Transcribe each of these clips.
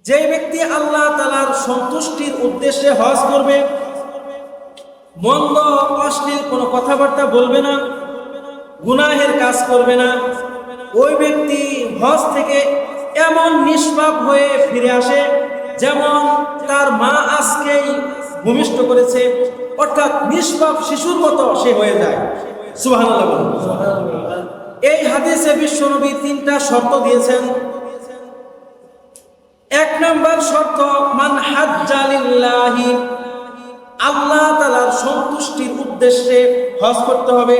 যে ব্যক্তি আল্লাহ তাআলার সন্তুষ্টির উদ্দেশ্যে হজ করবে, মন্দ অশ্লীল কোনো কথাবার্তা বলবে না, গুনাহের কাজ করবে না, ওই ব্যক্তি হজ থেকে এমন নিষ্পাপ হয়ে ফিরে আসে যেমন তার মা আজকেই ভূমিষ্ঠ করেছে, অর্থাৎ নিষ্পাপ শিশুর মতো সে হয়ে যায়। সুবহানাল্লাহ বলুন। এই হাদিসে বিশ্বনবী তিনটা শর্ত দিয়েছেন। এক নম্বর শর্ত, মান হাজ্জা লিল্লাহি, আল্লাহ তাআলার সন্তুষ্টির উদ্দেশ্যে হজ করতে হবে।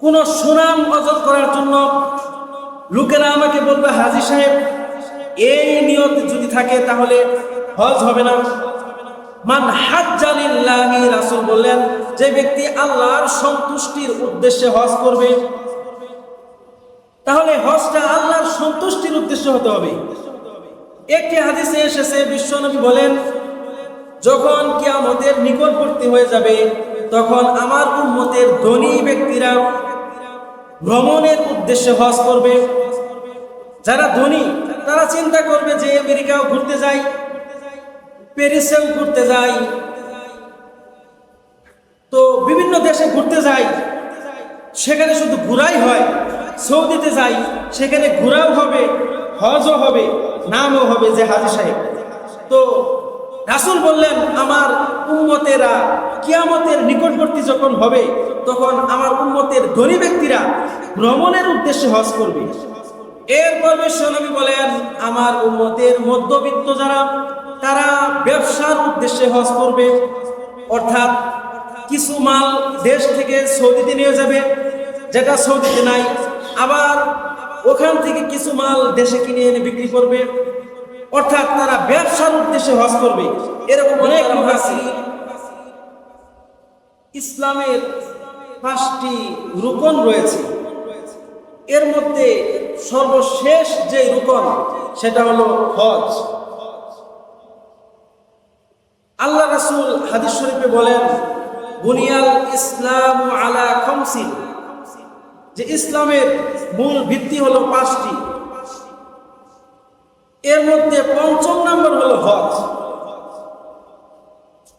কোন সুনাম অর্জন করার জন্য লোকেরা আমাকে বলবে হাজী সাহেব, এই নিয়ত যদি থাকে তাহলে হজ হবে না। মান হাজ্জা লিল্লাহি, রাসূল বললেন যে ব্যক্তি আল্লাহর সন্তুষ্টির উদ্দেশ্যে হজ করবে, তাহলে হজটা আল্লাহর সন্তুষ্টির উদ্দেশ্যে হতে হবে। একটি হাদিসে এসেছে বিশ্বনবী বলেন, যখন কিয়ামতের নিকটবর্তী হয়ে যাবে তখন আমার উম্মতের ধনী ব্যক্তিরা ভ্রমণের উদ্দেশ্যে হজ করবে। যারা ধনী তারা চিন্তা করবে যে আমেরিকাও ঘুরতে যাই, প্যারিসেও ঘুরতে যাই, তো বিভিন্ন দেশে ঘুরতে যাই, সেখানে শুধু ঘোরাই হয়। সৌদিতে যাই, সেখানে ঘোরাও হবে, হজও হবে, নামও হবে যে হাজী সাহেব। তো রাসূল বললেন আমার উম্মতেরা কিয়ামতের নিকটবর্তী যখন হবে তখন আমার উম্মতের ধনী ব্যক্তিরা ভ্রমণের উদ্দেশ্যে হজ করবে। এরপর বিশ্বনবী বলেন আমার উম্মতের মধ্যবিত্ত যারা, তারা ব্যবসার উদ্দেশ্যে হজ করবে, অর্থাৎ কিছু মাল দেশ থেকে সৌদিতে নিয়ে যাবে যেটা সৌদিতে নাই, আবার ওখান থেকে কিছু মাল দেশে কিনে এনে বিক্রি করবে, অর্থাৎ তারা ব্যবসার উদ্দেশ্যে হজ করবে। এরকম অনেক লোক আছে। ইসলামের 5টি রুকন রয়েছে, এর মধ্যে সর্বশেষ যে রুকন সেটা হলো হজ। আল্লাহ রাসূল হাদিস শরীফে বলেন, বুনিয়াল ইসলাম আলা খামসিন, যে ইসলামের মূল ভিত্তি হলো 5টি, এর মধ্যে 5ম নম্বর হলো হজ।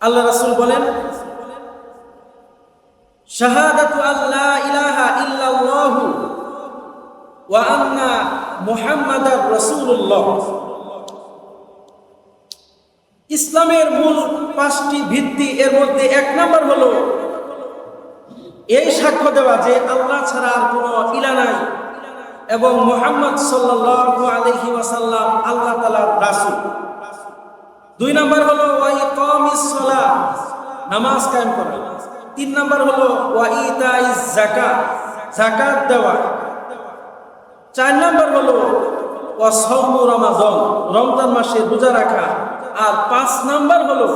আল্লাহ রাসূল বলেন, শাহাদাতু আল্লা ইলাহা ইল্লাল্লাহু ওয়া আন্না মুহাম্মাদার রাসূলুল্লাহ। ইসলামের মূল 5টি ভিত্তি, এর মধ্যে 1 নম্বর হলো এই সাক্ষ্য দেওয়া যে আল্লাহ ছাড়া আর কোনো ইলাহ নাই এবং মুহাম্মদ সাল্লাল্লাহু আলাইহি ওয়াসাল্লাম আল্লাহ তাআলার রাসূল। 2 নম্বর হলো ওয়া ইকামিস সালাহ, নামাজ কায়েম করা। 3 নম্বর হলো ওয়া ইতাইজ যাকাত, যাকাত দেওয়া। 4 নম্বর হলো ওয়া সাওমু রমাদান, রমজান মাসে রোজা রাখা। আর 5 নম্বর হলো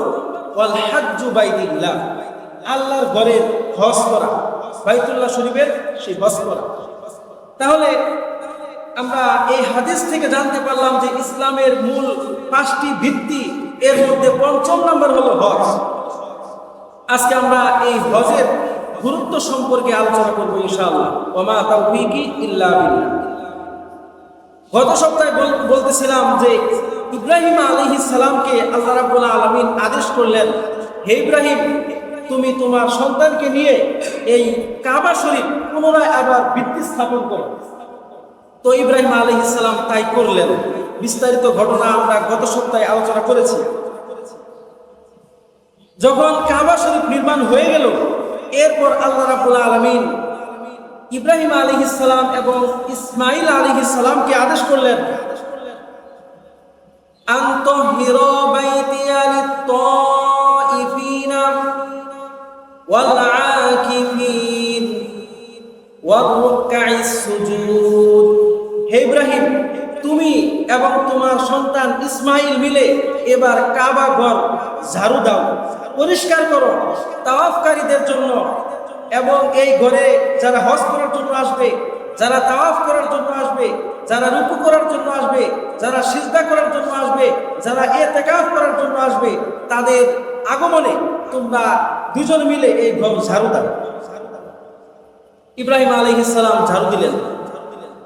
ওয়াল হাজ্জু বাইতুল্লাহ, আল্লাহর ঘরের হজ করা, বাইতুল্লাহ শরীফের সেই হজ করা। তাহলে আমরা এই হাদিস থেকে জানতে পারলাম যে ইসলামের মূল 5টি ভিত্তি, এর মধ্যে 5ম নম্বর হলো হজ। আজকে আমরা এই হজের গুরুত্ব সম্পর্কে আলোচনা করব ইনশাআল্লাহ। ওয়া মা তাওফীকি ইল্লা বিল্লাহ। গত সপ্তাহে বলতেছিলাম যে ইব্রাহিম আলাইহিস সালামকে আল্লাহ রাব্বুল আলামিন আদেশ করলেন, হে ইব্রাহিম, তুমি তোমার সন্তানকে নিয়ে এই কাবা শরীফ পুনরায় আবার ভিত্তি স্থাপন করো। তো ইব্রাহিম আলাইহিস সালাম তাই করলেন। বিস্তারিত ঘটনা আমরা গত সপ্তাহে আলোচনা করেছি। যখন কাবা শরীফ নির্মাণ হয়ে গেল, এরপর আল্লাহ রাব্বুল আলামিন ইব্রাহিম আলাইহিস সালাম এবং ইসমাঈল আলাইহিস সালামকে আদেশ করলেন, আনতাহিরা বাইতিয়া লিত-তাইফিনা ওয়াল আকিফিন ওয়ার রুকআইস সুজুদ। হে ইব্রাহিম, তুমি এবং তোমার সন্তান ইসমাঈল মিলে এবার কাবা ঘর ঝাড়ু দাও, পরিষ্কার করো তাওয়াফকারীদের জন্য, এবং এই ঘরে যারা হজ করার জন্য আসবে, যারা তাওয়াফ করার জন্য আসবে, যারা রুকু করার জন্য আসবে, যারা সিজদা করার জন্য আসবে, যারা ইতিকাফ করার জন্য আসবে, তাদের আগমনে তোমরা দুজন মিলে এই ঘর ঝাড়ু দাও। ইব্রাহিম আলাইহিস সালাম ঝাড়ু দিলেন,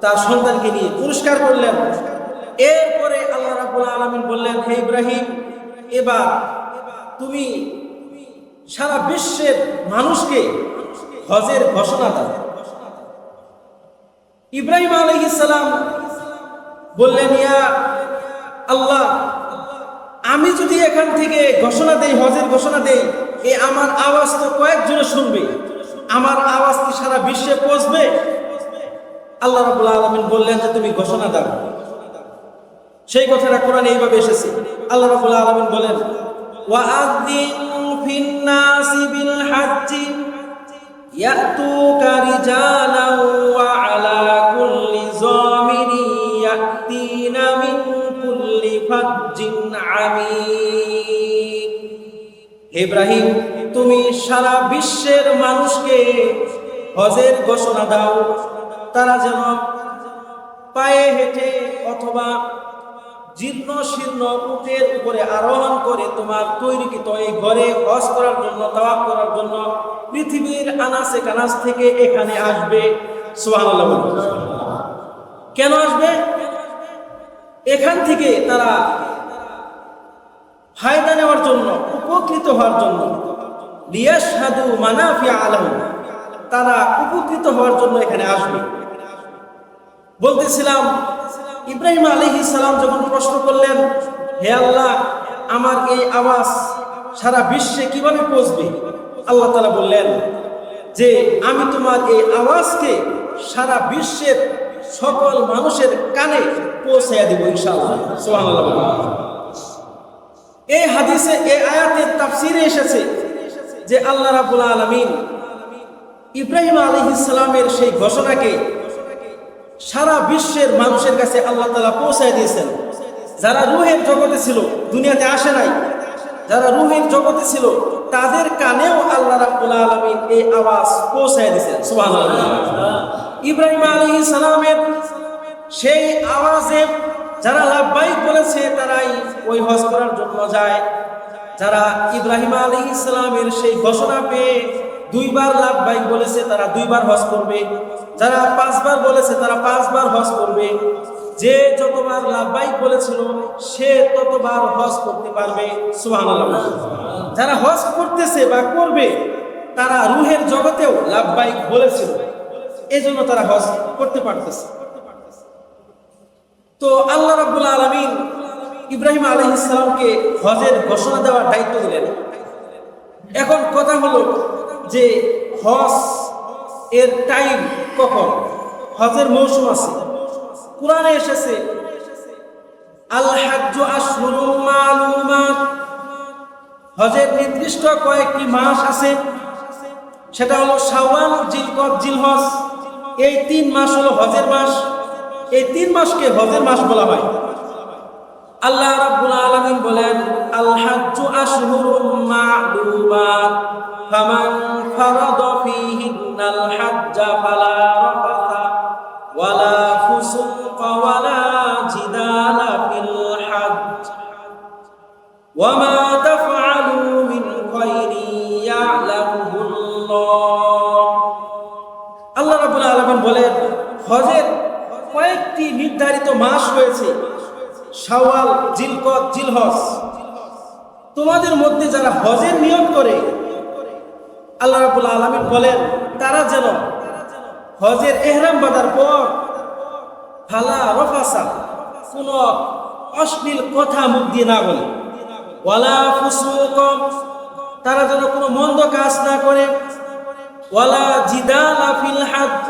তার সন্তানকে নিয়ে পরিষ্কার করলেন। এরপরে আল্লাহ রাব্বুল আলামিন হে ইব্রাহিম, এবার তুমি সারা বিশ্বের মানুষকে হজের ঘোষণা দাও। ইব্রাহিম আলাইহিস সালাম বললেন, ইয়া আল্লাহ, আমি যদি এখান থেকে ঘোষণা দেই, হজের ঘোষণা দেই, এই আমার আওয়াজ তো কয়েকজনে শুনবে, আমার আওয়াজ কি সারা বিশ্বে পৌঁছবে? আল্লাহ রাব্বুল আলামিন বললেন যে তুমি ঘোষণা দাও। সেই কথাটা কোরআনে এইভাবে এসেছে। আল্লাহ রাব্বুল আলামিন বলেন, ওয়াআযিন ফিন নাসি বিল হাজ্জি ইয়াতুকা রিজালান ওয়া আলা কুল্লি যামিরি ইয়াতিনা মিন কুল্লি ফাজ্জিন আমিক। হে ইব্রাহিম, তুমি সারা বিশ্বের মানুষকে হজের ঘোষণা দাও, তারা যেন পায়ে হেঁটে অথবা জীর্ণ শীর্ণ উটের উপরে আরোহণ করে তোমার তৈরিকৃত এই ঘরে হজ করার জন্য, তাওয়াফ করার জন্য পৃথিবীর আনাচে কানাচ থেকে এখানে আসবে। সুবহানাল্লাহ। কেন আসবে? এখান থেকে তারা ফায়দা নেওয়ার জন্য, উপকৃত হওয়ার জন্য, লিয়াশহাদু মানাফিআ লাহুম, তারা উপকৃত হওয়ার জন্য এখানে আসবে। বলতেছিলাম, ইব্রাহিম আলাইহিস সালাম যখন প্রশ্ন করলেন, হে আল্লাহ, আমার এই আওয়াজ সারা বিশ্বে কিভাবে পৌঁছবে? আল্লাহ তাআলা বললেন যে আমি তোমার এই আওয়াজকে সারা বিশ্বের সকল মানুষের কানে পৌঁছাইয়া দিব ইনশাআল্লাহ। সুবহানাল্লাহ। এই হাদিসে, এই আয়াতের তাফসীরে এসেছে যে আল্লাহ রাব্বুল আলামিন ইব্রাহিম আলাইহিস সালামের সেই ঘোষণাকে সারা বিশ্বের মানুষের কাছে আল্লাহ তাআলা পৌঁছায় দিয়েছেন। যারা রূহের জগতে ছিল, দুনিয়াতে আসে নাই, যারা রূহের জগতে ছিল, তাদের কানেও আল্লাহ রাব্বুল আলামিন এই আওয়াজ পৌঁছায় দিয়েছেন। সুবহানাল্লাহ। ইব্রাহিম আলাইহিস সালামের সেই আওয়াজে যারা লাব্বাইক বলেছে, তারাই ওই হজ করার জন্য যায়। যারা ইব্রাহিম আলাইহিস সালামের সেই ঘোষণা পেয়ে দুইবার লাব্বাইক বলেছে, তারা দুইবার হজ করবে। যারা 5 বার বলেছে, তারা 5 বার হজ করবে। যে যতবার লাব্বাইক বলেছিল, সে ততবার হজ করতে পারবে। সুবহানাল্লাহ। যারা হজ করতেছে বা করবে, তারা রূহের জগতেও লাব্বাইক বলেছিল, এজন্য তারা হজ করতে পারতেছে। তো আল্লাহ রাব্বুল আলামিন ইব্রাহিম আলাইহিস সালামকে হজের ঘোষণা দেওয়ার দায়িত্ব দিলেন। এখন কথা হলো যে হজ এর টাইম কখন? হজের মৌসুম আছে, কুরআনে এসেছে আল হাজ্জু আশহুরুম মালুমাত, হজের নির্দিষ্ট কয়েকটি মাস আছে। সেটা হলো শাওয়াল, জিলকদ, জিলহজ। এই 3 মাস হলো হজের মাস। এই 3 মাসকে হজের মাস বলা হয়। আল্লাহ রাব্বুল আলামিন বলেন, আল হাজ্জু আশহুরুম মা'লুমাত ফামান ফারাদা ফীহিন্নাল হাজ্জা ফালা রাফাথা ওয়ালা ফুসুকা ওয়ালা জিদালা ফিল হাজ্জ ওয়া মা তাফআলু মিন খায়রিন ইয়া'লামুহুল্লাহ। আল্লাহ রাব্বুল আলামিন বলেন, হজের কয়েকটি নির্ধারিত মাস রয়েছে, শাওয়াল, জিলকদ, জিলহজ। তোমাদের মধ্যে যারা হজের নিয়ত করে, আল্লাহ রাব্বুল আলামিন বলেন, তারা যেন হজের ইহরাম বাঁধার পর ফালা রফাসা, কোন অশ্লীল কথা মুখ দিয়ে না বলে, ওয়ালা ফুসুক, তারা যেন কোনো মন্দ কাজ না করে, ওয়ালা জিদালা ফিল হাজ্জ,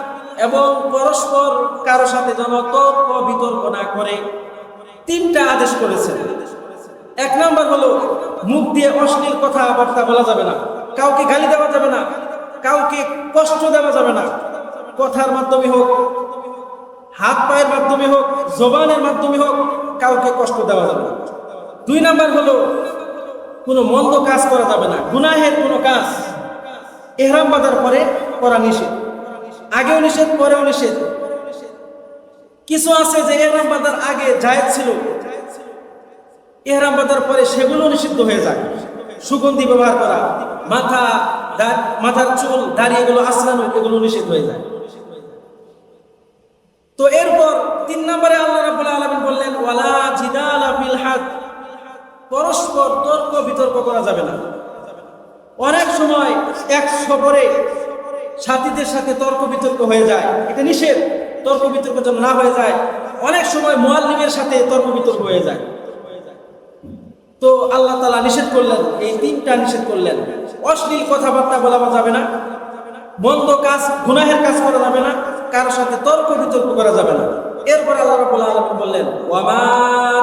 এবং পরস্পর কারো সাথে যেন তর্ক বিতর্ক না করে। 3টা আদেশ করেছেন। 1 নাম্বার হলো, মুখ দিয়ে অশ্লীল কথাবার্তা বলা যাবে না, কাউকে গালি দেওয়া যাবে না, কাউকে কষ্ট দেওয়া যাবে না। কথার মাধ্যমে হোক, হাত পায়ের মাধ্যমে হোক, জবানের মাধ্যমে হোক, কাউকে কষ্ট দেওয়া যাবে না। 2 নাম্বার হলো, কোনো মন্দ কাজ করা যাবে না, গুনাহের কোনো কাজ ইহরাম বাঁধার পরে করা নিষেধ। আগেও নিষেধ, পরেও নিষেধ। কিছু আছে যে ইহরাম বাঁধার আগে জায়েজ ছিল, ইহরাম বাঁধার পরে সেগুলো নিষিদ্ধ হয়ে যায়। সুগন্ধি ব্যবহার করা, মাথার চুল, দাড়ি এগুলো আঁচড়ানো, এগুলো নিষিদ্ধ হয়ে যায়। তো এরপর 3 নম্বরে আল্লাহ রাব্বুল আলামিন বললেন, ওয়ালা জিদালা ফিল হাজ্জ, পরস্পর তর্ক বিতর্ক করা যাবে না। অনেক সময় এক সফরে সাথীদের সাথে তর্ক বিতর্ক হয়ে যায়, এটা নিষেধ। তর্ক বিতর্ক যেন না হয়ে যায়। অনেক সময় মুআল্লিমের সাথে তর্ক বিতর্ক হয়ে যায়। তো আল্লাহ তাআলা নিষেধ করলেন, এই তিনটা নিষেধ করলেন। অশ্লীল কথাবার্তা বলা যাবে না, মন্দ কাজ গুনাহের কাজ করা যাবে না, কারোর সাথে তর্ক বিতর্ক করা যাবে না। এরপর আল্লাহ রাব্বুল আলামিন বললেন, ওয়া মা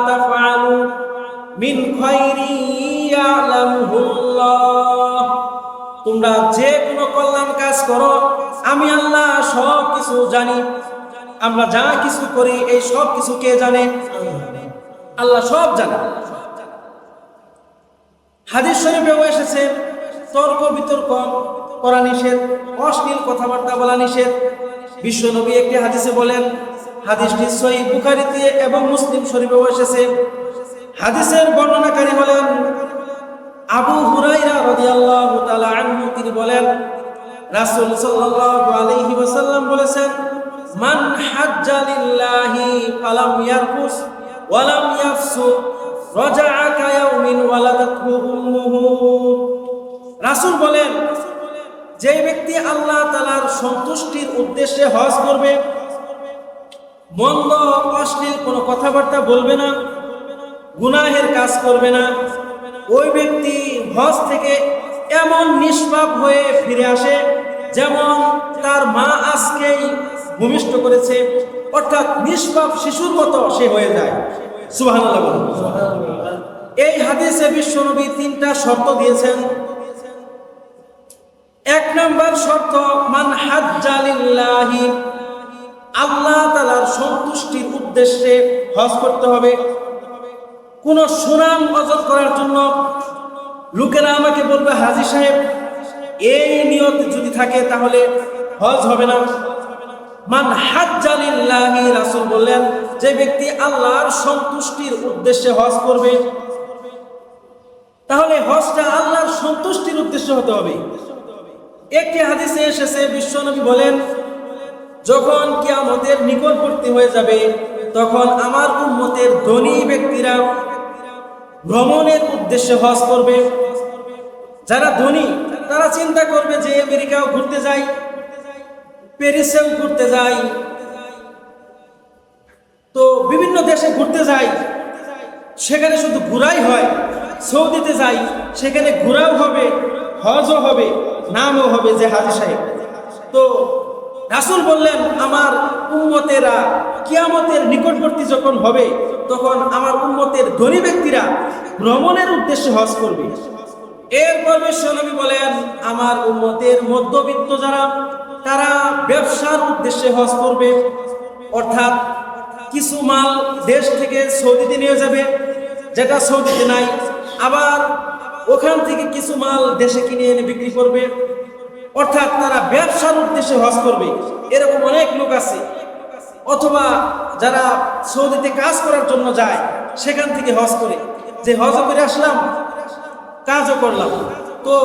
তাফআলু মিন খায়রি ইয়ালামুহুল্লাহ, তোমরা যে কোনো কল্যাণ কাজ করো আমি আল্লাহ সব কিছু জানি। আমরা যা কিছু করি এই সব কিছু কে জানে? আল্লাহ সব জানে। হাদিস শরীফেও এসেছে তর্ক বিতর্ক করা নিষেধ, অশ্লীল কথাবার্তা বলা নিষেধ। বিশ্বনবী একটি হাদিসে বলেন, হাদিসটি সহিহ বুখারীতে এবং মুসলিম শরীফেও এসেছে। হাদিসের বর্ণনাকারী হলেন আবু হুরায়রা রাদিয়াল্লাহু তাআলা আনহু। তিনি বলেন, রাসূল সাল্লাল্লাহু আলাইহি ওয়াসাল্লাম বলেছেন, মান হাজ্জা লিল্লাহি ফালাম ইয়ারফুস ওয়া লাম ইয়াফসুক রাজাআ কায়াউমিন ওয়ালাদাতহু উম্মুহু। রাসূল বলেন, যে ব্যক্তি আল্লাহ তাআলার সন্তুষ্টির উদ্দেশ্যে হজ করবে, মন্দ অশ্লীল কোনো কথাবার্তা বলবে না, গুনাহের কাজ করবে না, ওই ব্যক্তি হজ থেকে এমন নিষ্পাপ হয়ে ফিরে আসে যেমন তার মা আজকেই ভূমিষ্ঠ করেছে, অর্থাৎ নিষ্পাপ শিশুর মতো সে হয়ে যায়। সুবহানাল্লাহ বলুন। এই হাদিসে বিশ্বনবী তিনটা শর্ত দিয়েছেন। এক নম্বর শর্ত, মান হাজ্জা লিল্লাহি, আল্লাহ তাআলার সন্তুষ্টির উদ্দেশ্যে হজ করতে হবে। কোন সুনাম অর্জন করার জন্য লোকেরা আমাকে বলবে হাজী সাহেব, এই নিয়ত যদি থাকে তাহলে হজ হবে না। মান হাজ্জা লিল্লাহি, রাসূল বললেন, যে ব্যক্তি আল্লাহর সন্তুষ্টির উদ্দেশ্যে হজ করবে, তাহলে হজটা আল্লাহর সন্তুষ্টির উদ্দেশ্যে হতে হবে। একটি হাদিসে এসেছে বিশ্বনবী বলেন, যখন কিয়ামতের নিকটবর্তী হয়ে যাবে তখন আমার উম্মতের ধনী ব্যক্তিরা ভ্রমণের উদ্দেশ্যে হজ করবে। যারা ধনী তারা চিন্তা করবে যে আমেরিকাও ঘুরতে যাই, প্যারিসেও ঘুরতে যাই, তো বিভিন্ন দেশে ঘুরতে যাই, সেখানে শুধু ঘোরাই হয়। সৌদিতে যাই, সেখানে ঘোরাও হবে, হজও হবে, নামও হবে যে হাজী সাহেব। তো রাসূল বললেন, আমার উম্মতেরা কিয়ামতের নিকটবর্তী যখন হবে তখন আমার উম্মতের ধনী ব্যক্তিরা ভ্রমণের উদ্দেশ্যে হজ করবে। এরপর বিশ্বনবী বলেন, আমার উম্মতের মধ্যবিত্ত যারা, তারা ব্যবসার উদ্দেশ্যে হজ করবে। অর্থাৎ কিছু মাল দেশ থেকে সৌদিতে নিয়ে যাবে যেটা সৌদিতে নাই, আবার ওখান থেকে কিছু মাল দেশে কিনে এনে বিক্রি করবে। অর্থাৎ তারা ব্যবসার উদ্দেশ্যে হজ করবে। এরকম অনেক লোক আছে। অথবা যারা সৌদিতে কাজ করার জন্য যায়, সেখান থেকে হজ করে, যে হজ করে আসলাম, কাজও করলাম। তো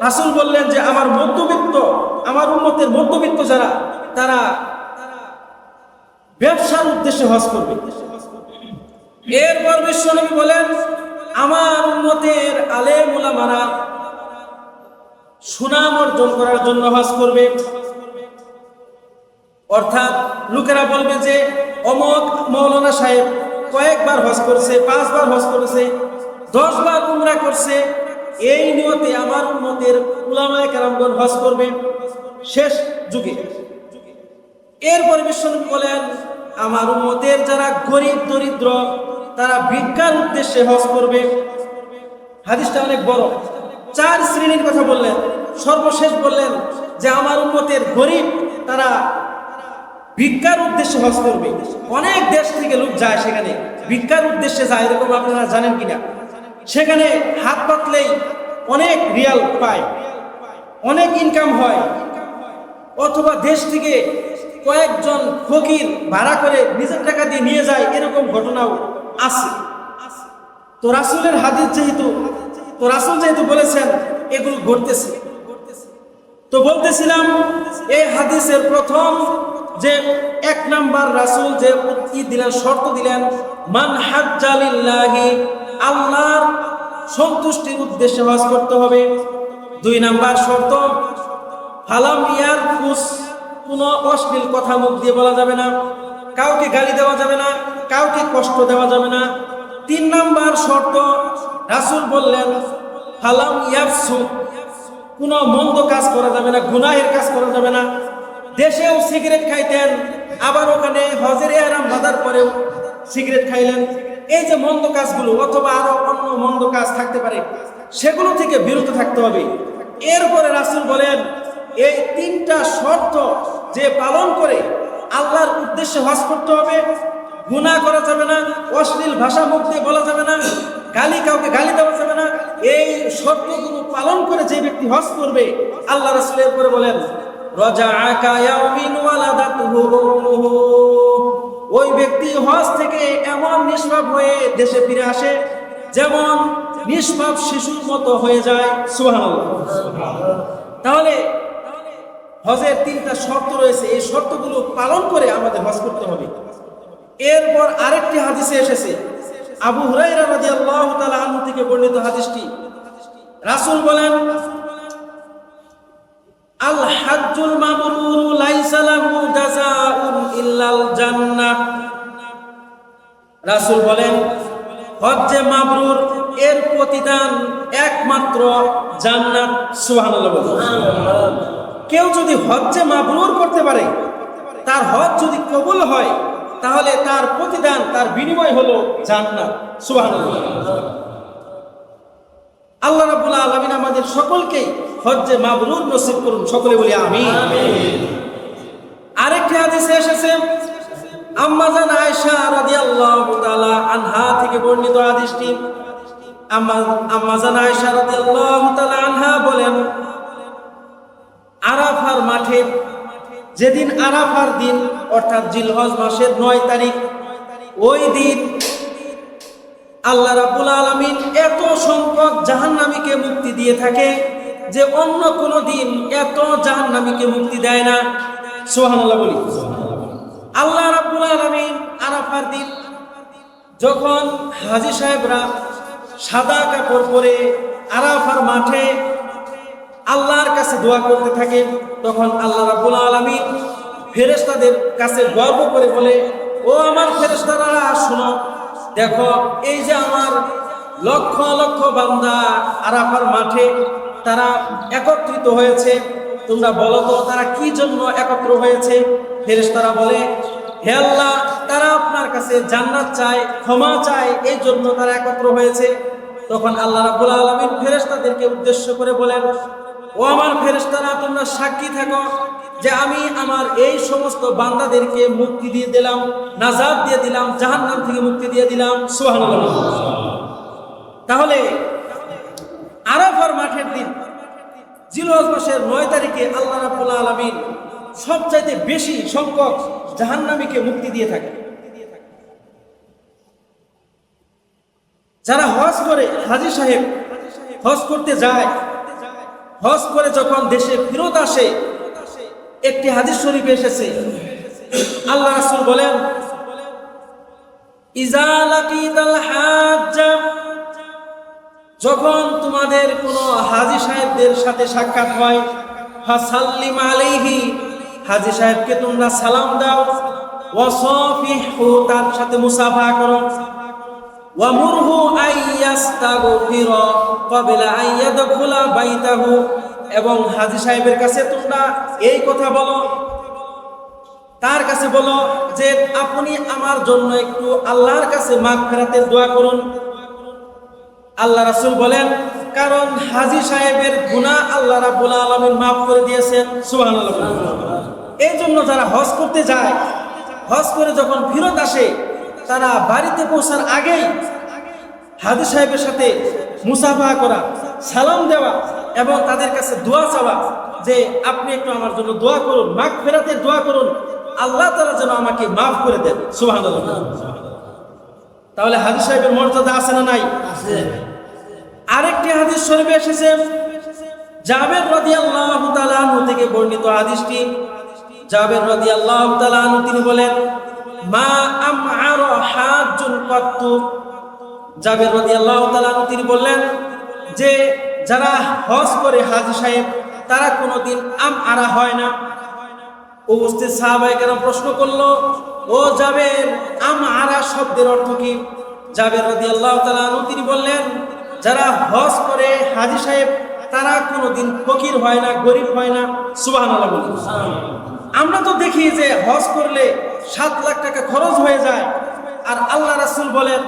রাসূল বললেন যে আমার মধ্যবিত্ত, আমার উম্মতের মধ্যবিত্ত যারা, তারা ব্যবসার উদ্দেশ্যে হজ করবে। এরপর বিশ্বনবী বলেন, আমার উম্মতের আলেম উলামারা সুনাম অর্জন করার জন্য হজ করবে। অর্থাৎ লোকেরা বলবে যে অমুক মাওলানা সাহেব কয়েকবার হজ করছে, 5 বার হজ করেছে, 10 বার উমরা করছে। এই নিয়তে আমার উম্মতের উলামায়ে কেরামগণ হজ করবে শেষ যুগে। এরপর বিশ্বনবী বলেন, আমার উম্মতের যারা গরিব দরিদ্র, তারা ভিক্ষার উদ্দেশ্যে হজ করবে। হাদিসটা অনেক বড়, 4 শ্রেণীর কথা বললেন। সর্বশেষ বললেন যে আমার উম্মতের গরিব, তারা ভিক্ষার উদ্দেশ্যে হজ করবে। অনেক দেশ থেকে লোক যায়, সেখানে ভিক্ষার উদ্দেশ্যে যায়, এরকম আপনারা জানেন কিনা? সেখানে হাত পাতলেই অনেক রিয়াল পায়, অনেক ইনকাম হয়। অথবা দেশ থেকে কয়েকজন ফকির ভাড়া করে নিজের টাকা দিয়ে নিয়ে যায়, এরকম ঘটনাও আছে। তো রাসূলের হাদিস যেহেতু, তো রাসূল যেহেতু বলেছেন, এগুলো ঘটতেছে। তো বলতেছিলাম, এই হাদিসের প্রথম যে 1 নাম্বার রাসূল যে দিলেন, শর্ত দিলেন, মান হাজ্জা লিল্লাহি, আল্লাহর সন্তুষ্টির উদ্দেশ্যে হজ করতে হবে। 2 নাম্বার শর্ত, ফালাম ইয়ারফুস, কোনো অশ্লীল কথা মুখ দিয়ে বলা যাবে না, কাউকে গালি দেওয়া যাবে না, কাউকে কষ্ট দেওয়া যাবে না। 3 নাম্বার শর্ত, রাসূল বললেন ফালাম ইয়াফসুক, কোনো মন্দ কাজ করা যাবে না, গুনাহের কাজ করা যাবে না। দেশেও সিগারেট খাইতেন, আবার ওখানে হজের ইহরাম বাঁধার পরেও সিগারেট খাইলেন। এই যে মন্দ কাজগুলো অথবা আরো অন্য মন্দ কাজ থাকতে পারে, সেগুলো থেকে বিরত থাকতে হবে। এরপরে রাসূল বলেন এই 3টা শর্ত যে পালন করে আল্লাহর উদ্দেশ্যে হজ করতে হবে, গুনাহ করা যাবে না, অশ্লীল ভাষা মুখ দিয়ে বলা যাবে না, কাউকে গালি দেওয়া যাবে না। এই শর্তগুলো পালন করে যে ব্যক্তি হজ করবে, আল্লাহ রাসূল এরপরে বলেন রাজাআকা ইয়াউমিন ওয়ালাদাতুহু উম্মুহু, ওই ব্যক্তি হজ থেকে এমন নিষ্পাপ হয়ে দেশে ফিরে আসে যেমন নিষ্পাপ শিশুর মতো হয়ে যায়। সুবহানাল্লাহ। তাহলে হজের 3টা শর্ত রয়েছে, এই শর্তগুলো পালন করে আমাদের হজ করতে হবে। এরপর আরেকটি হাদিসে এসেছে, আবু হুরায়রা রাদিয়াল্লাহু তাআলা আনহু থেকে বর্ণিত হাদিসটি, রাসূল বলেন আল হাজ্জুল মাবরুর লাইসা লাহু জাযাউন ইল্লাল জান্নাহ। রাসূল বলেন হজ্জে মাবরুর এর প্রতিদান একমাত্র জান্নাত। সুবহানাল্লাহ। কেউ যদি হজ্জে মাবরুর করতে পারে, তার হজ যদি কবুল হয়, তাহলে তার প্রতিদান, তার বিনিময় হলো জান্নাত। সুবহানাল্লাহ। আল্লাহ রাব্বুল আলামিন আমাদের সকলকে হজ্জে মাবরুর নসিব করুন, সকলে বলি আমিন। আরেকটি হাদিসে এসেছে, আম্মা জান আয়েশা রাদিয়াল্লাহু তাআলা আনহা থেকে বর্ণিত হাদিসটি। আম্মা জান আয়েশা রাদিয়াল্লাহু তাআলা আনহা বলেন আরাফার মাঠে, যেদিন আরাফার দিন অর্থাৎ জিলহজ মাসের 9 তারিখ, ওই দিন আল্লাহ রাব্বুল আলামিন এত সংখ্যক জাহান্নামীকে মুক্তি দিয়ে থাকে যে অন্য কোন দিন এত জাহান্নামীকে মুক্তি দেয় না। সুবহানাল্লাহ বলি। আল্লাহ রাব্বুল আলামিন আরাফার দিন যখন হাজী সাহেবরা সাদা কাপড় পরে আরাফার মাঠে আল্লাহর কাছে দোয়া করতে থাকে, তখন আল্লাহ রাব্বুল আলামিন ফেরেশতাদের কাছে গর্ব করে বলে, ও আমার ফেরেশতারা শুনো, দেখো এই যে আমার লক্ষ লক্ষ বান্দা আরাফার মাঠে তারা একত্রিত হয়েছে, তোমরা বলো তো তারা কি জন্য একত্র হয়েছে? ফেরেশতারা বলে, হে আল্লাহ, তারা আপনার কাছে জান্নাত চায়, ক্ষমা চায়, এই জন্য তারা একত্র হয়েছে। তখন আল্লাহ রাব্বুল আলামিন ফেরেশতাদেরকে উদ্দেশ্য করে বলেন, ও আমার ফেরেশতারা, তোমরা সাক্ষী থাকো যে আমি আমার এই সমস্ত বান্দাদেরকে মুক্তি দিয়ে দিলাম, নাজাত দিয়ে দিলাম, জাহান্নাম থেকে মুক্তি দিয়ে দিলাম। সুবহানাল্লাহ। তাহলে আরাফার মাঠের দিন জিলহজ মাসের 9 তারিখে আল্লাহ রাব্বুল আলামিন সবচাইতে বেশি সংখ্যক জাহান্নামীকে মুক্তি দিয়ে থাকে। যারা হজ করে, হাজী সাহেব হজ করতে যায়, হজ করে যখন দেশে ফেরত আসে, একটি হাদিস শরীফে এসেছে, আল্লাহ রাসূল বলেন ইজা লাকিতাল হাজ্জা, যখন তোমাদের কোনো হাজী সাহেবদের সাথে সাক্ষাৎ হয়, ফাসাল্লিম আলাইহি, হাজী সাহেবকে তোমরা সালাম দাও, ওয়াসাফিহু, তার সাথে মুসাফা করো, ওয়ামুরহু আইয়াস্তাগফিরা ক্বাবলা আইয়াদখুলা বাইতাহু, এবং হাজী সাহেবের কাছে তোমরা এই কথা বলো, তার কাছে বলো যে আপনি আমার জন্য একটু আল্লাহর কাছে মাগফিরাতের দোয়া করুন। আল্লাহ রাসূল বলেন, কারণ হাজী সাহেবের গুনাহ আল্লাহ রাব্বুল আলামিন মাফ করে দিয়েছেন। সুবহানাল্লাহ। এই জন্য যারা হজ করতে যায়, হজ করে যখন ফেরত আসে, তারা বাড়িতে পৌঁছার আগেই হাজী সাহেবের সাথে মুসাফা করা, সালাম দেওয়া এবং তাদের কাছে দোয়া চাওয়া যে আপনি একটু আমার জন্য দোয়া করুন, মাগফিরাতের দোয়া করুন, আল্লাহ তাআলা যেন আমাকে মাফ করে দেন। সুবহানাল্লাহ। তাহলে হাজী সাহেবের মর্যাদা আছে না নাই? আছে। আরেকটি হাদিস শরীফে এসেছে, জাবের রাদিয়াল্লাহু তাআলা আনহু থেকে বর্ণিত হাদিসটি। জাবের রাদিয়াল্লাহু তাআলা আনহু তিনি বলেন, মা আমআরা হাজ্জুন কাত্তু জাবের রাদিয়াল্লাহু তাআলা তিনি বললেন যে যারা হজ করে হাজী সাহেব তারা কোনোদিন আরা হয় না। উপস্থিত সাহাবায়ে কেরাম প্রশ্ন করলো, ও জাবের, আরা শব্দের অর্থ কি? জাবের রাদিয়াল্লাহু তাআলা তিনি বললেন, যারা হজ করে হাজী সাহেব তারা কোনোদিন ফকির হয় না, গরিব হয় না। সুবহানাল্লাহ বলুন। আমরা তো দেখি যে হজ করলে 7 লাখ টাকা খরচ হয়ে যায়, আর আল্লাহ রাসূল বলেন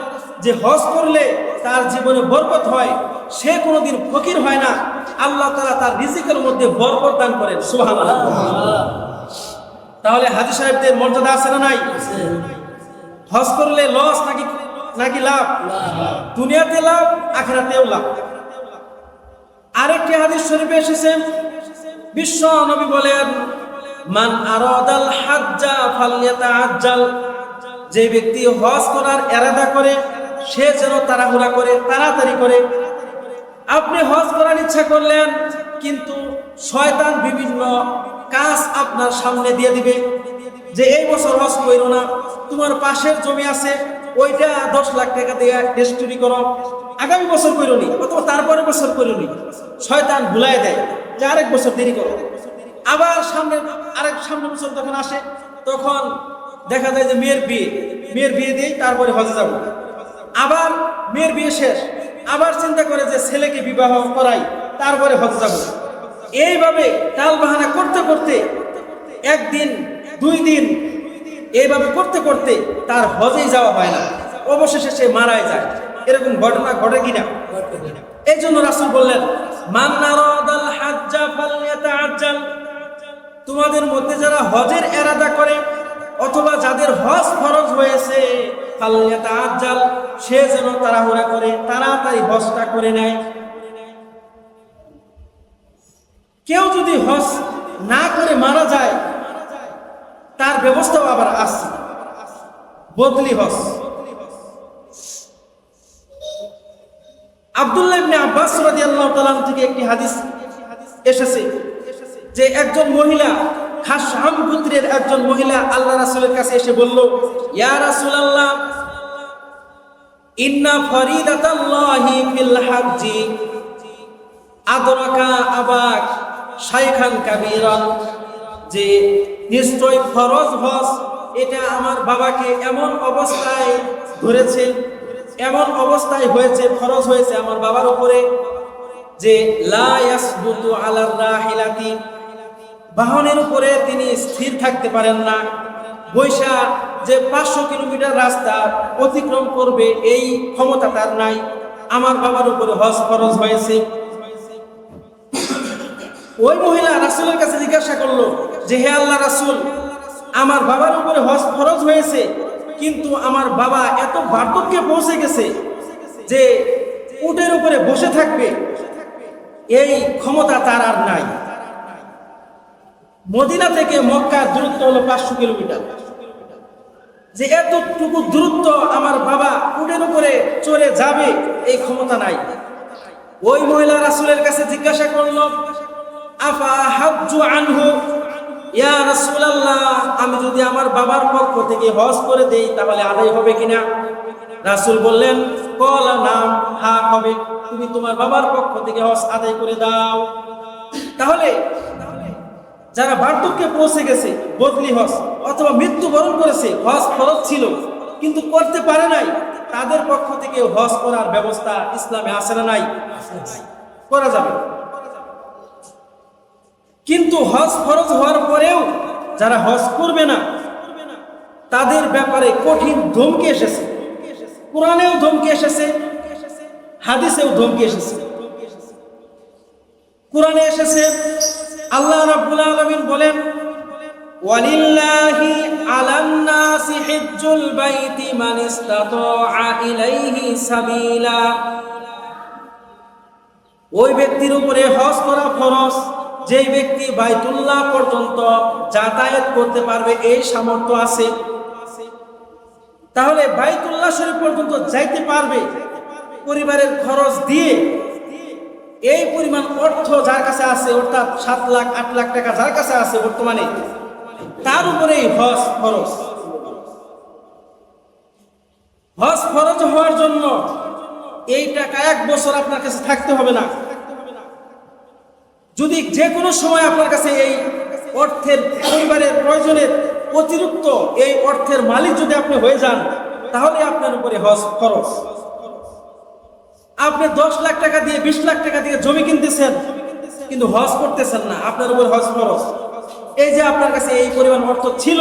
যে হজ করলে তার জীবনে বরকত হয়, সে কোনোদিন ফকির হয় না, আল্লাহ তাআলা তার রিজিকের মধ্যে বরকত দান করেন। সুবহানাল্লাহ। তাহলে হাজী সাহেবদের মর্যাদা আছে না নাই? হজ করলে লস নাকি লাভ? দুনিয়াতে লাভ, আখিরাতেও লাভ। আরেকটি হাদিস শরীফে এসেছে, বিশ্ব নবী বলেন, মান আরাদাল হাজ্জা ফালইয়াতাআজ্জাল, যে ব্যক্তি হজ করার ইরাদা করে সে যেন তাড়াহুড়া করে, তাড়াতাড়ি করে। আপনি হজ করার ইচ্ছা করলেন, কিন্তু শয়তান বিভিন্ন কাজ আপনার সামনে দিয়ে দিবে যে এই বছর হজ করো না, তোমার পাশের জমি আছে ওইটা 10 লাখ টাকা দিয়ে রেজিস্ট্রি করো, আগামী বছর করো নি, অথবা তারপরে বছর করো নি। শয়তান ভুলাই দেয় যে আরেক বছর দেরি করো। আবার সামনে বছর যখন আসে তখন দেখা যায় যে মেয়ের বিয়ে দিয়েই তারপরে হজে যাব। আবার মেয়ের বিয়ে শেষ, আবার চিন্তা করে যে ছেলেকে বিবাহ করাই, তারপরে হজে যাব। এইভাবে টাল বাহানা করতে করতে 1 দিন 2 দিন এইভাবে করতে করতে তার হজেই যাওয়া হয় না, অবশেষে সে মারাই যায়। এরকম ঘটনা ঘটে কিনা? এই জন্য রাসূল বললেন, মান আরাদাল হাজ্জা ফালইয়াতাআজ্জাল, তোমাদের মধ্যে যারা হজের ইরাদা করে অথবা যাদের হজ ফরজ হয়েছে, ফালইয়াতাআজ্জাল, সে যেন তাড়াহুড়া করে, তাড়াতাড়ি হজটা করে নেয়। কেউ যদি হজ না করে মারা যায়, তার ব্যবস্থাও আবার আছে, বদলি হজ। আব্দুল্লাহ ইবনে আব্বাস রাদিয়াল্লাহু তাআলা থেকে একটি হাদিস এসেছে যে একজন মহিলা, খাসআম গোত্রের একজন মহিলা আল্লাহ রাসূলের কাছে এসে বলল, ইয়া রাসূলুল্লাহ, ইন্না ফরিদাতাল্লাহি ফিল হাজ্জি আদরাকা আবাক শাইখান কাবীরান, যে নিশ্চয় ফরজ হজ এটা আমার বাবাকে এমন অবস্থায় ধরেছে, এমন অবস্থায় হয়েছে, ফরজ হয়েছে আমার বাবার উপরে, যে লা ইয়াসবুতু আলার রাহিলাতি, বাহনের উপরে তিনি স্থির থাকতে পারেন না, বৈশা যে 500 কিলোমিটার রাস্তা অতিক্রম করবে এই ক্ষমতা তার নাই, আমার বাবার উপরে হজ ফরজ হয়েছে। ওই মহিলা রাসূলের কাছে জিজ্ঞাসা করলো যে, হে আল্লাহ রাসূল, আমার বাবার উপরে হজ ফরজ হয়েছে, কিন্তু আমার বাবা এত বার্ধক্যে পৌঁছে গেছে যে উটের উপরে বসে থাকবে এই ক্ষমতা তার আর নাই। মদিনা থেকে মক্কার দূরত্ব হলো 500 কিলোমিটার, যে এতটুকু দূরত্ব আমার বাবা উটের উপরে চড়ে যাবে এই ক্ষমতা নাই। ওই মহিলা রাসূলের কাছে জিজ্ঞাসা করলো, আফা হাজ্জু আনহু, ইয়া রাসূলুল্লাহ, আমি যদি আমার বাবার পক্ষ থেকে হজ করে দেই তাহলে আদায় হবে কিনা? রাসূল বললেন, ক্বালা নাম, হ্যাঁ হবে, তুমি তোমার বাবার পক্ষ থেকে হজ আদায় করে দাও। তাহলে যারা বার্ধক্যে পৌঁছে গেছে, বদলি হজ, অথবা মৃত্যুবরণ করেছে, হজ ফরজ ছিল কিন্তু করতে পারে নাই, তাদের পক্ষ থেকে হজ করার ব্যবস্থা ইসলামে আছে না নাই? করা যাবে। কিন্তু হজ ফরজ হওয়ার পরেও যারা হজ করবে না তাদের ব্যাপারে কঠিন ধমকি এসেছে, কোরআনেও ধমকি এসেছে, হাদিসেও ধমকি এসেছে। কোরআনে এসেছে, আল্লাহ রাব্বুল আলামিন বলেন, ওয়ালিল্লাহি আলান নাসি হিজ্জুল বাইতি মান ইসতাতাআ ইলাইহি সাবিলা, ওই ব্যক্তির উপরে হজ করা ফরজ যেই ব্যক্তি বাইতুল্লাহ পর্যন্ত যাতায়াত করতে পারবে, এই সামর্থ্য আছে। তাহলে বাইতুল্লাহ শরীফ পর্যন্ত যাইতে পারবে, পরিবারের খরচ দিয়ে এই পরিমাণ অর্থ যার কাছে আছে, অর্থাৎ 7 লাখ 8 লাখ টাকা যার কাছে আছে বর্তমানে, তার উপরেই হজ ফরজ। হজ ফরজ হওয়ার জন্য এই টাকা 1 বছর আপনার কাছে থাকতে হবে না। যদি যে কোনো সময় আপনার কাছে এই অর্থের পরিবারের প্রয়োজনের অতিরিক্ত এই অর্থের মালিক যদি আপনি হয়ে যান, তাহলে আপনার উপরে হজ খরচ। আপনি 10 লাখ টাকা দিয়ে 20 লাখ টাকা দিয়ে জমি কিনতেছেন, কিন্তু হজ করতেছেন না, আপনার উপর হজ খরচ। এই যে আপনার কাছে এই পরিমাণ অর্থ ছিল,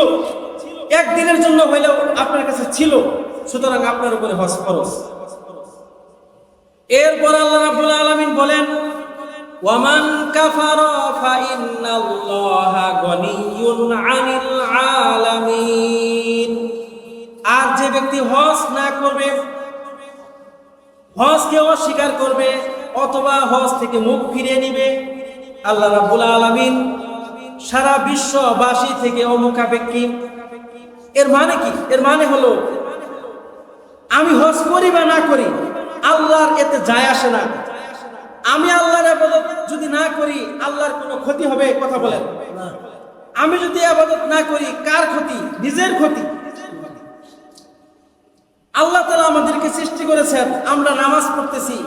একদিনের জন্য হইলেও আপনার কাছে ছিল, সুতরাং আপনার উপরে হজ খরচ। এরপর আল্লাহ রাব্বুল আলামিন বলেন, ওয়ামান কাফারা ফাইন্নাল্লাহা গনিয়্যুন আনিল আলামিন। আর যে ব্যক্তি হজ না করবে, হজকে অস্বীকার করবে অথবা হজ থেকে মুখ ফিরিয়ে নিবে, আল্লাহ রাব্বুল আলামিন সারা বিশ্ববাসী থেকে অমুখাপেক্ষী। এর মানে কি? এর মানে হলো আমি হজ করি বা না করি, আল্লাহর এতে যায় আসে না। আমি আল্লাহর ইবাদত যদি না করি, আল্লাহর কোনো ক্ষতি হবে? কথা বলেন। আমি যদি ইবাদত না করি, কার ক্ষতি? নিজের ক্ষতি। আল্লাহ তাআলা আমাদেরকে সৃষ্টি করেছেন, আমরা নামাজ পড়তেছি,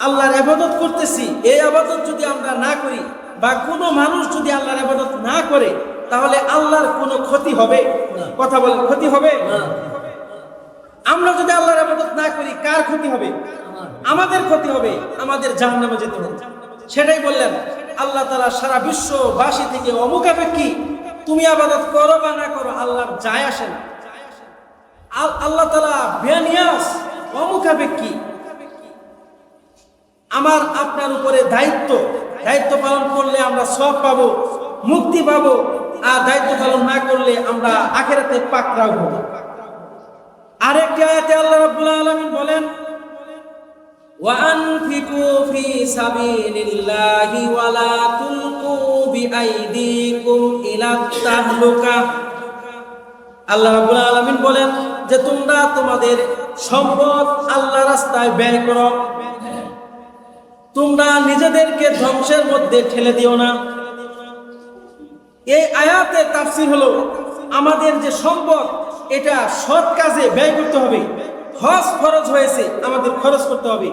আল্লাহর ইবাদত করতেছি। এই ইবাদত যদি আমরা না করি বা কোনো মানুষ যদি আল্লাহর ইবাদত না করে, তাহলে আল্লাহর কোনো ক্ষতি হবে? কথা বলেন, ক্ষতি হবে? আমরা যদি আল্লাহর ইবাদত না করি, কার ক্ষতি হবে? আমাদের ক্ষতি হবে, আমাদের জাহান্নামে যেতে হবে। সেটাই বললেন আল্লাহ তাআলা সারা বিশ্ববাসী থেকে অমুখাপেক্ষী। তুমি ইবাদত করো বা না করো, আল্লাহর যায় আসে না। আল্লাহ তাআলা বেনিয়াস, অমুখাপেক্ষী। আমার আপনার উপরে দায়িত্ব পালন করলে আমরা সওয়াব পাবো, মুক্তি পাবো, আর দায়িত্ব পালন না করলে আমরা আখিরাতে পাকড়াও হব। আরেকটি আয়াতে আল্লাহ রাব্বুল আলামিন বলেন, ওয়ানফিকু ফি সাবিলিল্লাহি ওয়া লা তুলকু বিআইদিকুম ইলাত তাহলুকা। আল্লাহ রাব্বুল আলামিন বলেন যে তোমরা তোমাদের সম্পদ আল্লাহর রাস্তায় ব্যয় করো, তোমরা নিজেদেরকে ধ্বংসের মধ্যে ঠেলে দিও না। এই আয়াতের তাফসীর হলো আমাদের যে সম্পদ, এটা সৎ কাজে ব্যয় করতে হবে। হজ খরচ হয়েছে, আমাদের খরচ করতে হবে।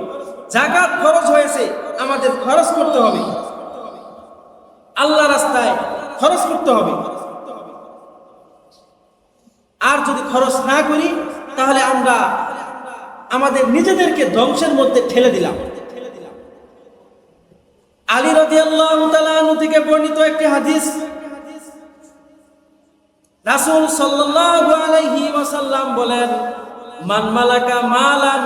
যাকাত খরচ হয়েছে, আমাদের খরচ করতে হবে। আল্লাহ রাস্তায় খরচ করতে হবে। আর যদি খরচ না করি, তাহলে আমরা আমাদের নিজেদেরকে ধ্বংসের মধ্যে ঠেলে দিলাম। আলী রাদিয়াল্লাহু তাআলা আনহু থেকে বর্ণিত একটি হাদিস, রাসূল সাল্লাল্লাহু আলাইহি ওয়াসাল্লাম বলেন, মান মালাকা মালান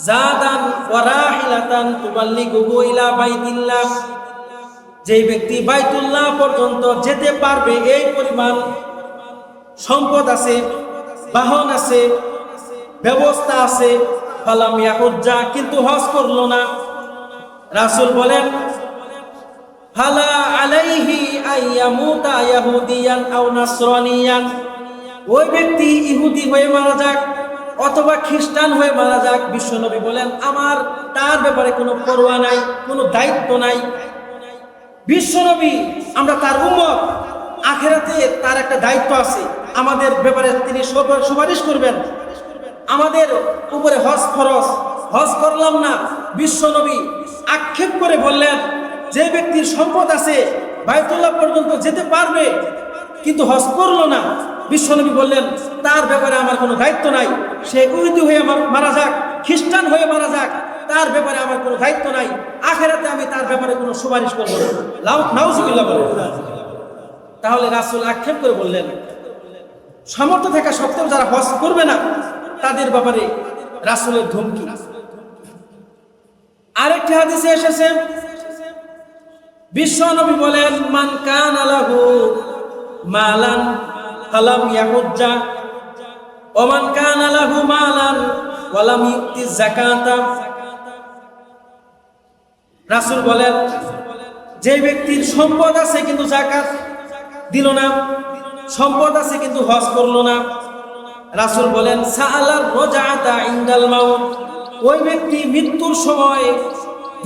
জাদান ওয়া রাহিলাতান তুবাল্লিগুহু ইলা বাইতিল্লাহ। যেই ব্যক্তি বাইতুল্লাহ পর্যন্ত যেতে পারবে, এই পরিমাণ সম্পদ আছে, বাহন আছে, ব্যবস্থা আছে, ফালাম ইয়াহুজ্জা, কিন্তু হজ করলো না। রাসূল বলেন, ফালা আলাইহি আইয়ামুতা ইয়াহুদিয়ান আও নাসরানিয়ান। ওই ব্যক্তি ইহুদি হয়ে মারা যাক অথবা খ্রিস্টান হয়ে মারা যাক, বিশ্বনবী বলেন আমার তার ব্যাপারে কোনো পরোয়া নাই, কোনো দায়িত্ব নাই। বিশ্বনবী, আমরা তার উম্মত, আখিরাতে তার একটা দায়িত্ব আছে, আমাদের ব্যাপারে তিনি সুপারিশ করবেন। আমাদের উপরে হজ ফরজ, হজ করলাম না। বিশ্বনবী আক্ষেপ করে বললেন, যে ব্যক্তির সম্পদ আছে, বাইতুল্লাহ পর্যন্ত যেতে পারবে, কিন্তু হজ করলো না, বিশ্বনবী বললেন তার ব্যাপারে আমার কোনো দায়িত্ব নাই। সে ইহুদি হয়ে মারা যাক, খ্রিস্টান হয়ে মারা যাক, তার ব্যাপারে আমার কোনো দায়িত্ব নাই। আখিরাতে আমি তার ব্যাপারে কোনো সুপারিশ করবো না। নাউজুবিল্লাহ বলেন। তাহলে রাসূল আক্ষেপ করে বললেন, সামর্থ্য থাকা সত্ত্বেও যারা হজ করবে না, তাদের ব্যাপারে রাসূলের ধমকি। আরেকটি হাদিসে এসেছে, বিশ্বনবী বলেন, মান কানা লাহু মালান ফালাম ইয়াহুজ্জা ওয়া মান কানা লাহু মালান ওয়া লাম ইউতি যাকাতা। রাসূল বলেন, যে ব্যক্তির সম্পদ আছে কিন্তু যাকাত দিল না, সম্পদ আছে কিন্তু হজ করলো না, রাসূল বলেন সাআলার রাজাআতা ইনদাল মাউত। ওই ব্যক্তি মৃত্যুর সময়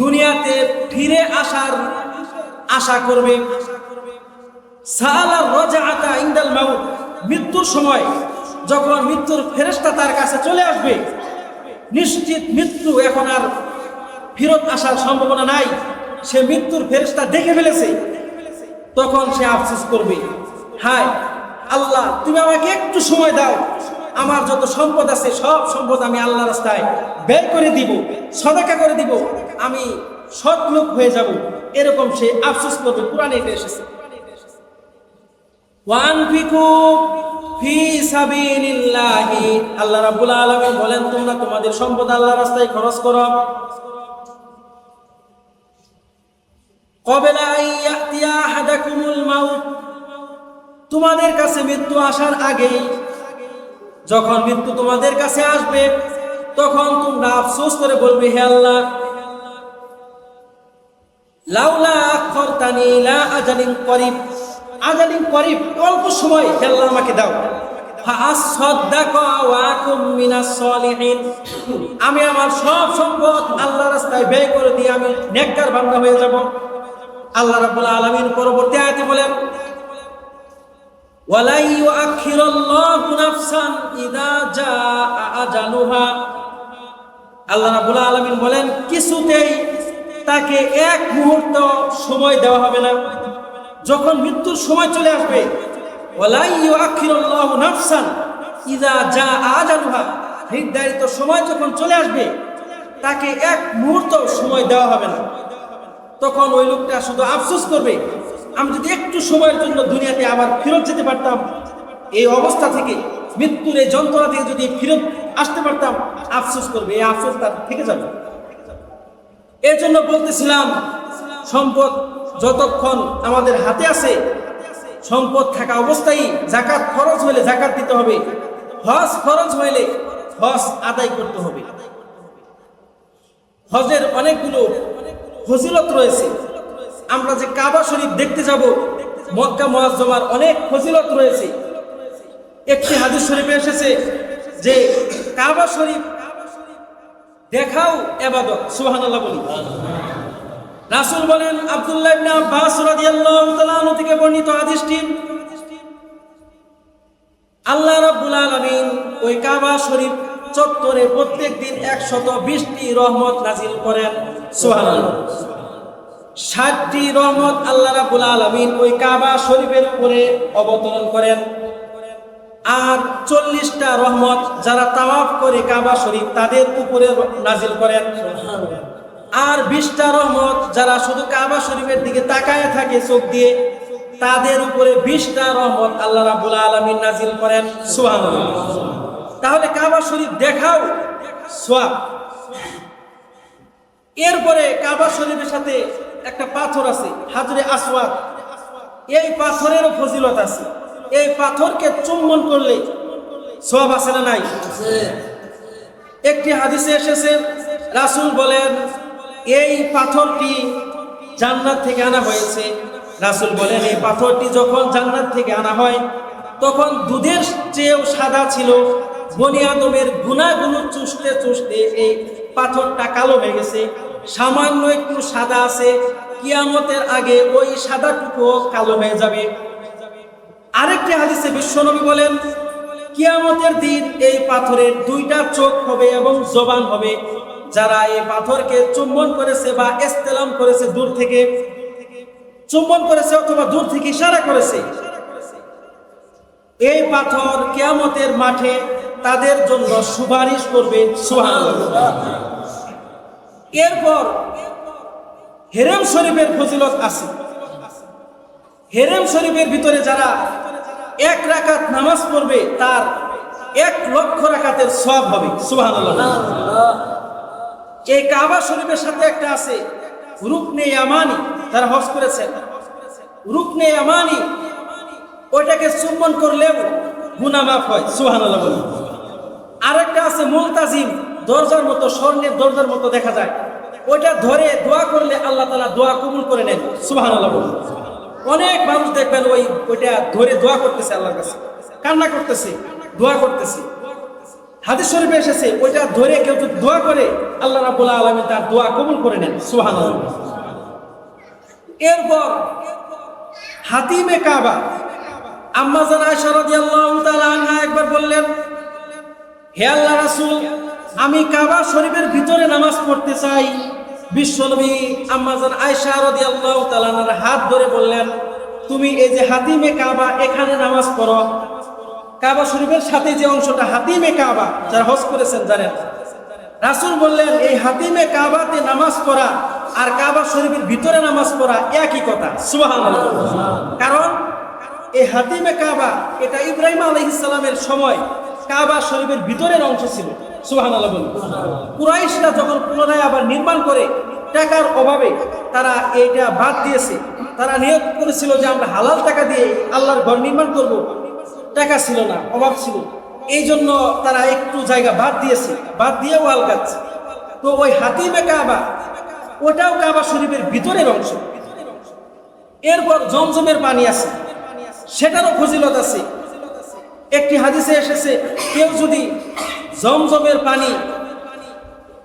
দুনিয়াতে ফিরে আসার আশা করবে। সাআলার রাজাআতা ইনদাল মাউত, মৃত্যুর সময় যখন মৃত্যুর ফেরেশতা তার কাছে চলে আসবে, নিশ্চিত মৃত্যু, এখন আর ফেরত আসার সম্ভাবনা নাই, সে মৃত্যুর ফেরেশতা দেখে ফেলেছে, তখন সে আফসোস করবে, হায় আল্লাহ তুমি আমাকে একটু সময় দাও, আমার যত সম্পদ আছে সব সম্পদ আমি আল্লাহ রাস্তায় ব্যয় করে দিব, সদাকা করে দিব, আমি সৎ লোক হয়ে যাব, এরকম সে আফসোস করবে। কোরআনে এটা এসেছে, ওয়ানফিকু ফি সাবিলিল্লাহি, আল্লাহ রাব্বুল আলামিন বলেন তোমরা তোমাদের সম্পদ আল্লাহর রাস্তায় খরচ করো। ক্বাবলা আইয়াতিয়া আহাদাকুমুল মাউত, তোমাদের কাছে মৃত্যু আসার আগে, যখন মৃত্যু তোমাদের কাছে আসবে তখন তোমরা আফসোস করে বলবে, হে আল্লাহ লাউলা আখরতানি ইলা আজালিন করিব, আজালিন করিব, অল্প সময় হে আল্লাহ আমাকে দাও, ফাআসসাদদাকা ওয়া আকুম মিনাস সলিহিন, আমি আমার সব সম্পদ আল্লাহর রাস্তায় ব্যয় করে দিয়ে আমি নেককার বান্দা হয়ে যাব। আল্লাহ রাব্বুল আলামিন পরবর্তী আয়াতে বলেন, ওয়ালা ইউআখিরুল্লাহু নাফসান ইযা জাআ আজালুহা, আল্লাহ রাব্বুল আলামিন বলেন কিছুতেই তাকে এক মুহূর্ত সময় দেওয়া হবে না, যখন মৃত্যুর সময় চলে আসবে, ওয়ালা ইউআখিরুল্লাহু নাফসান ইযা জাআ আজালুহা, নির্ধারিত সময় যখন চলে আসবে তাকে এক মুহূর্ত সময় দেওয়া হবে না, তখন ওই লোকটা শুধু আফসোস করবে, আমি যদি একটু সময়ের জন্য দুনিয়াতে আবার ফেরত যেতে পারতাম, এই অবস্থা থেকে, মৃত্যুর এই যন্ত্রণা থেকে যদি ফেরত আসতে পারতাম, আফসোস করবে, এই আফসোস তার থেকে যাবে। এর জন্য বলতেছিলাম, সম্পদ যতক্ষণ আমাদের হাতে আছে, সম্পদ থাকা অবস্থায় যাকাত খরচ হলে যাকাত দিতে হবে, হজ খরচ হইলে হজ আদায় করতে হবে। হজের অনেকগুলো ফজিলত রয়েছে, আমরা যে কাবা শরীফ দেখতে যাব, মক্কা মুআজ্জমার অনেক ফজিলত রয়েছে। একটি হাদিস শরীফে এসেছে যে কাবা শরীফ দেখাও ইবাদত, সুবহানাল্লাহ বলি। রাসূল বলেন, আব্দুল্লাহ ইবনে আব্বাস রাদিয়াল্লাহু তাআলা আনহু থেকে বর্ণিত হাদিসটি, আল্লাহ রাব্বুল আলামিন ওই কাবা শরীফ চত্বরে প্রত্যেকদিন 120টি রহমত নাজিল করেন, সুবহানাল্লাহ। 60টি রহমত আল্লাহ রাব্বুল আলামিন ওই কাবা শরীফের উপরে অবতরণ করেন, আর 40টা রহমত যারা তাওয়াফ করে কাবা শরীফ তাদের উপরে নাজিল করেন, আর 20টা রহমত যারা শুধু কাবা শরীফের দিকে তাকায় থাকে চোখ দিয়ে, তাদের উপরে 20টা রহমত আল্লাহ রাব্বুল আলামিন নাজিল করেন, সুবহানাল্লাহ। তাহলে কাবা শরীফ দেখাও সওয়াব। এরপরে কাবা শরীফের সাথে একটা পাথর আছে, হাজরে আসওয়াদ, এই পাথরেরও ফজিলত আছে। এই পাথরকে চুম্বন করলে সওয়াব আছে না নাই? একটি হাদিসে এসেছে, রাসূল বলেন এই পাথরটি জান্নাত থেকে আনা হয়েছে। রাসূল বলেন এই পাথরটি যখন জান্নাত থেকে আনা হয় তখন দুধের চেয়েও সাদা ছিল, বনি আদমের গুনাহগুলো চুষতে চুষতে এই পাথরটা কালো হয়ে গেছে, সামান্য একটু সাদা আছে, কিয়ামতের আগে ওই সাদাটুকুও কালো হয়ে যাবে। আরেকটি হাদিসে বিশ্বনবী বলেন কিয়ামতের দিন এই পাথরের 2টা চোখ হবে এবং জবান হবে। যারা এই পাথরকে চুম্বন করেছে বা ইস্তেলাম করেছে, দূর থেকে চুম্বন করেছে অথবা দূর থেকে ইশারা করেছে, এই পাথর কিয়ামতের মাঠে তাদের জন্য সুপারিশ করবে, সুবহানাল্লাহ। এরপর হেরেম শরীফের ফজিলত আছে। হেরেম শরীফের ভিতরে যারা 1 রাকাত নামাজ পড়বে তার 1 লক্ষ রাকাতের সওয়াব হবে, সুবহানাল্লাহ। এই কাবা শরীফের সাথে একটা আছে রুকনে ইয়ামানি, যারা হজ করেছেন, রুকনে ইয়ামানি ওইটাকে চুম্বন করলেও গুনাহ মাফ হয়, সুবহানাল্লাহ বলি। আরেকটা আছে মুলতাজিম, দরজার মতো, স্বর্ণের দরজার মতো দেখা যায়, ওইটা ধরে দোয়া করলে আল্লাহ তাআলা দোয়া কবুল করে নেন, সুবহানাল্লাহ বলি। অনেক মানুষ দেখবেন ওইটা ধরে দোয়া করতেছে, আল্লাহর কাছে কান্না করতেছে, দোয়া করতেছে। হাদিস শরীফে এসেছে ওইটা ধরে কেউ যদি দোয়া করে আল্লাহ রাব্বুল আলামিন তার দোয়া কবুল করে নেন, সুবহানাল্লাহ। এরপর হাতিমে কাবা, আম্মা জান আয়েশা রাদিয়াল্লাহু তাআলা আনহা একবার বললেন, হে আল্লাহর রাসূল, আমি কাবা শরীফের ভিতরে নামাজ পড়তে চাই। বিশ্বনবী আম্মাজান আয়েশা রাদিয়াল্লাহু তাআলা আনহার হাত ধরে বললেন, তুমি এই যে হাতিমে কাবা এখানে নামাজ পড়ো। কাবা শরীফের সাথে যে অংশটা হাতিমে কাবা, যারা হজ করেছেন জানেন, রাসূল বললেন এই হাতিমে কাবাতে নামাজ পড়া আর কাবা শরীফের ভিতরে নামাজ পড়া একই কথা। সুবহানাল্লাহ। কারণ এই হাতিমে কাবা এটা ইব্রাহিম আলাইহিস সালামের সময় কাবা শরীফের ভিতরের অংশ ছিল। সুবহানাল্লাহ বলুন। কুরাইশরা যখন পুনরায় আবার নির্মাণ করে টাকার অভাবে তারা এটা বাদ দিয়েছে। তারা নিয়ত করেছিল যে আমরা হালাল টাকা দিয়ে আল্লাহর ঘর নির্মাণ করব, টাকা ছিল না, অভাব ছিল, এই জন্য তারা একটু জায়গা বাদ দিয়েছে, বাদ দিয়ে ওয়াল গাচ্ছে। তো ওই হাতিমে কাবা ওটাও কাবা শরীফের ভিতরের অংশ। এরপর জমজমের পানি আছে, সেটারও ফজিলত আছে। একটি হাদিসে এসেছে, কেউ যদি জমজমের পানি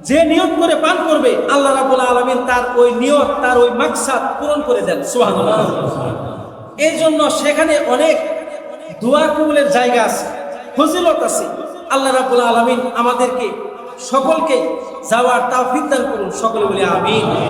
যে নিয়ত করে পান করবে, আল্লাহ রাব্বুল আলামিন তার ওই নিয়ত, তার ওই মাকসাদ পূরণ করে দেন। সুবহানাল্লাহ। এই জন্য সেখানে অনেক দোয়া কবুলের জায়গা আছে, ফজিলত আছে। আল্লাহ রাব্বুল আলামিন আমাদেরকে সকলকে যাওয়ার তৌফিক দান করুন। সকলে বলি আমিন।